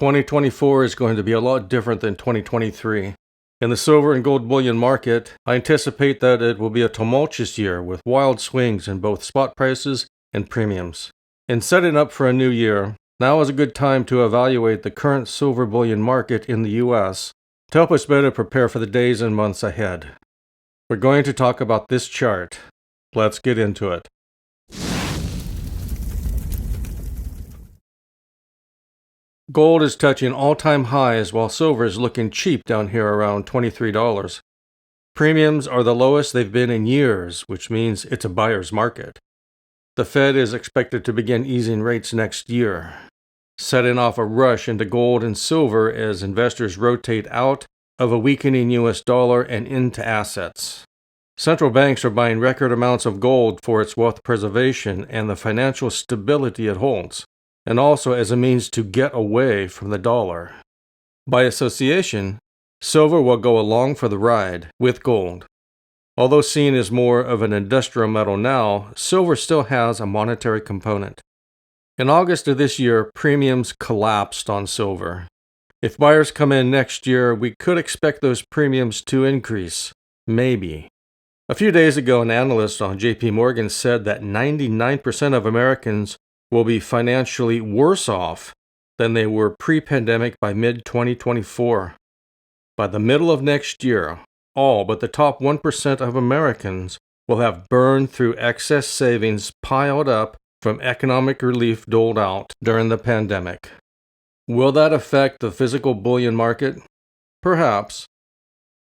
2024 is going to be a lot different than 2023. In the silver and gold bullion market, I anticipate that it will be a tumultuous year with wild swings in both spot prices and premiums. In setting up for a new year, now is a good time to evaluate the current silver bullion market in the US to help us better prepare for the days and months ahead. We're going to talk about this chart. Let's get into it. Gold is touching all-time highs while silver is looking cheap down here around $23. Premiums are the lowest they've been in years, which means it's a buyer's market. The Fed is expected to begin easing rates next year, setting off a rush into gold and silver as investors rotate out of a weakening US dollar and into assets. Central banks are buying record amounts of gold for its wealth preservation and the financial stability it holds, and also as a means to get away from the dollar. By association, silver will go along for the ride with gold. Although seen as more of an industrial metal now, silver still has a monetary component. In August of this year, premiums collapsed on silver. If buyers come in next year, we could expect those premiums to increase. Maybe. A few days ago, an analyst on JP Morgan said that 99% of Americans will be financially worse off than they were pre-pandemic by mid-2024. By the middle of next year, all but the top 1% of Americans will have burned through excess savings piled up from economic relief doled out during the pandemic. Will that affect the physical bullion market? Perhaps.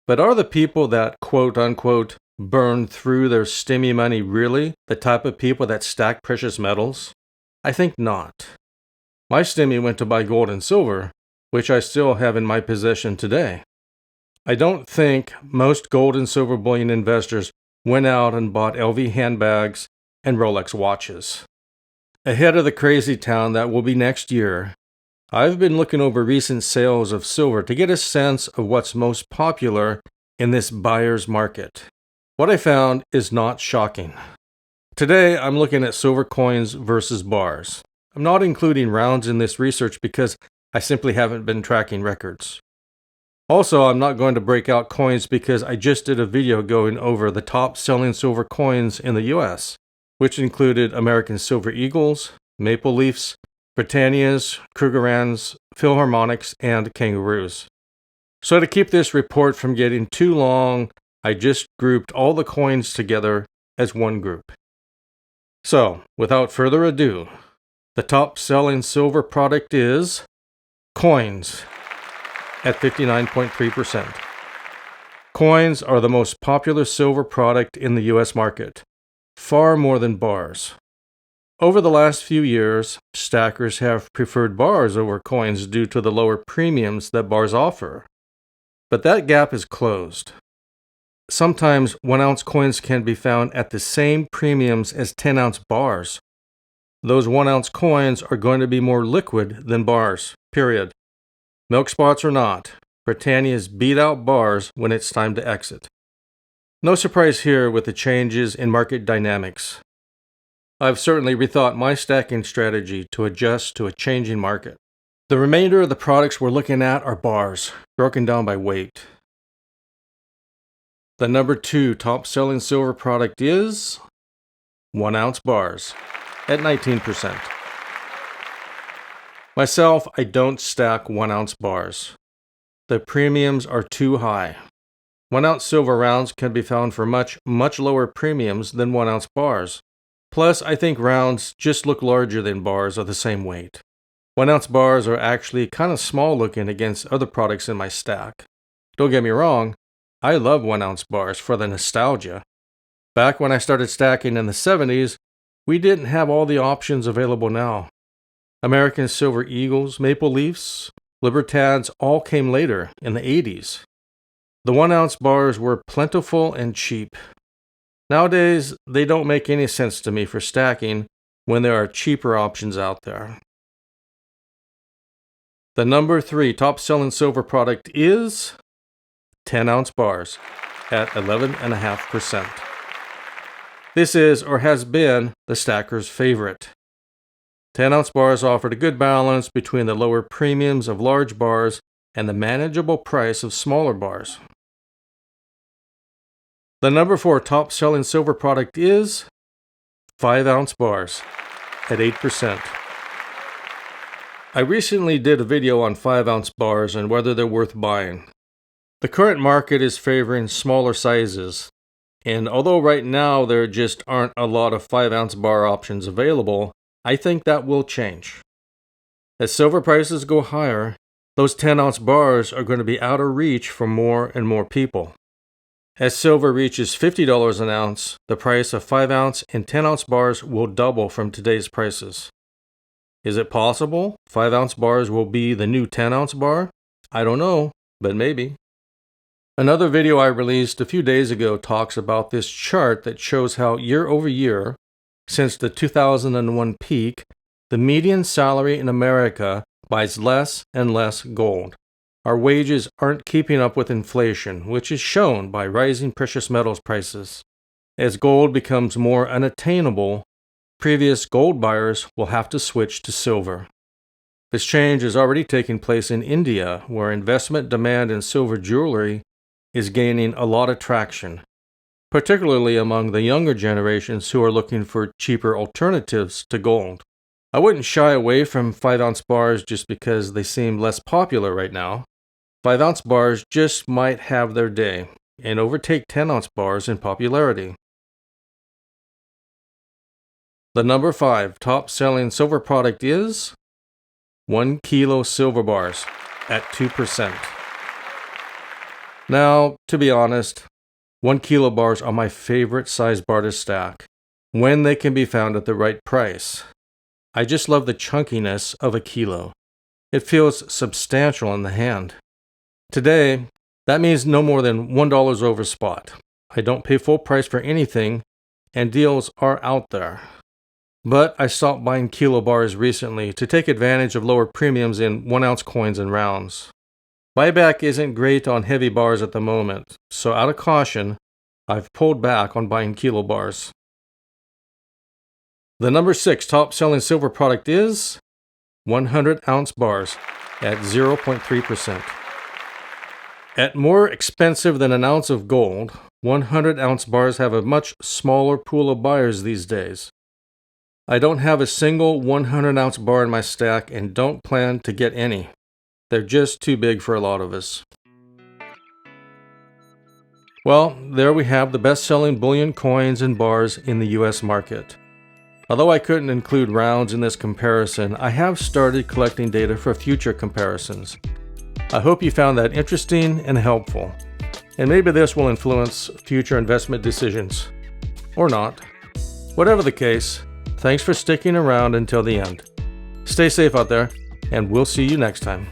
But are the people that quote-unquote burn through their stimmy money really the type of people that stack precious metals? I think not. My stimmy went to buy gold and silver, which I still have in my possession today. I don't think most gold and silver bullion investors went out and bought LV handbags and Rolex watches. Ahead of the crazy town that will be next year, I've been looking over recent sales of silver to get a sense of what's most popular in this buyer's market. What I found is not shocking. Today, I'm looking at silver coins versus bars. I'm not including rounds in this research because I simply haven't been tracking records. Also, I'm not going to break out coins because I just did a video going over the top selling silver coins in the US, which included American Silver Eagles, Maple Leafs, Britannias, Krugerrands, Philharmonics, and Kangaroos. So to keep this report from getting too long, I just grouped all the coins together as one group. So, without further ado, the top selling silver product is coins at 59.3%. Coins are the most popular silver product in the US market, far more than bars. Over the last few years, stackers have preferred bars over coins due to the lower premiums that bars offer. But that gap is closed. Sometimes 1-ounce coins can be found at the same premiums as 10-ounce bars. Those 1-ounce coins are going to be more liquid than bars, period. Milk spots or not, Britannias beat out bars when it's time to exit. No surprise here with the changes in market dynamics. I've certainly rethought my stacking strategy to adjust to a changing market. The remainder of the products we're looking at are bars, broken down by weight. The number 2 top-selling silver product is 1-ounce bars at 19%. Myself, I don't stack 1-ounce bars. The premiums are too high. 1-ounce silver rounds can be found for much lower premiums than 1-ounce bars. Plus, I think rounds just look larger than bars of the same weight. 1-ounce bars are actually kind of small looking against other products in my stack. Don't get me wrong, I love 1-ounce bars for the nostalgia. Back when I started stacking in the 70s, we didn't have all the options available now. American Silver Eagles, Maple Leafs, Libertads all came later in the 80s. The 1-ounce bars were plentiful and cheap. Nowadays, they don't make any sense to me for stacking when there are cheaper options out there. The number 3 top-selling silver product is 10-ounce bars at 11.5%. This is or has been the stacker's favorite. 10-ounce bars offered a good balance between the lower premiums of large bars and the manageable price of smaller bars. The number 4 top-selling silver product is 5-ounce bars at 8%. I recently did a video on 5-ounce bars and whether they're worth buying. The current market is favoring smaller sizes, and although right now there just aren't a lot of 5-ounce bar options available, I think that will change. As silver prices go higher, those 10-ounce bars are going to be out of reach for more and more people. As silver reaches $50 an ounce, the price of 5-ounce and 10-ounce bars will double from today's prices. Is it possible 5-ounce bars will be the new 10-ounce bar? I don't know, but maybe. Another video I released a few days ago talks about this chart that shows how year over year, since the 2001 peak, the median salary in America buys less and less gold. Our wages aren't keeping up with inflation, which is shown by rising precious metals prices. As gold becomes more unattainable, previous gold buyers will have to switch to silver. This change is already taking place in India, where investment demand in silver jewelry is gaining a lot of traction, particularly among the younger generations who are looking for cheaper alternatives to gold. I wouldn't shy away from 5-ounce bars just because they seem less popular right now. 5-ounce bars just might have their day and overtake 10-ounce bars in popularity. The number 5 top-selling silver product is 1 kilo silver bars at 2%. Now, to be honest, 1 kilo bars are my favorite size bar to stack when they can be found at the right price. I just love the chunkiness of a kilo. It feels substantial in the hand. Today, that means no more than $1 over spot. I don't pay full price for anything, and deals are out there. But I stopped buying kilo bars recently to take advantage of lower premiums in 1-ounce coins and rounds. Buyback isn't great on heavy bars at the moment, so out of caution, I've pulled back on buying kilo bars. The number 6 top-selling silver product is 100-ounce bars at 0.3%. At more expensive than an ounce of gold, 100-ounce bars have a much smaller pool of buyers these days. I don't have a single 100-ounce bar in my stack and don't plan to get any. They're just too big for a lot of us. Well, there we have the best-selling bullion coins and bars in the US market. Although I couldn't include rounds in this comparison, I have started collecting data for future comparisons. I hope you found that interesting and helpful, and maybe this will influence future investment decisions. Or not. Whatever the case, thanks for sticking around until the end. Stay safe out there, and we'll see you next time.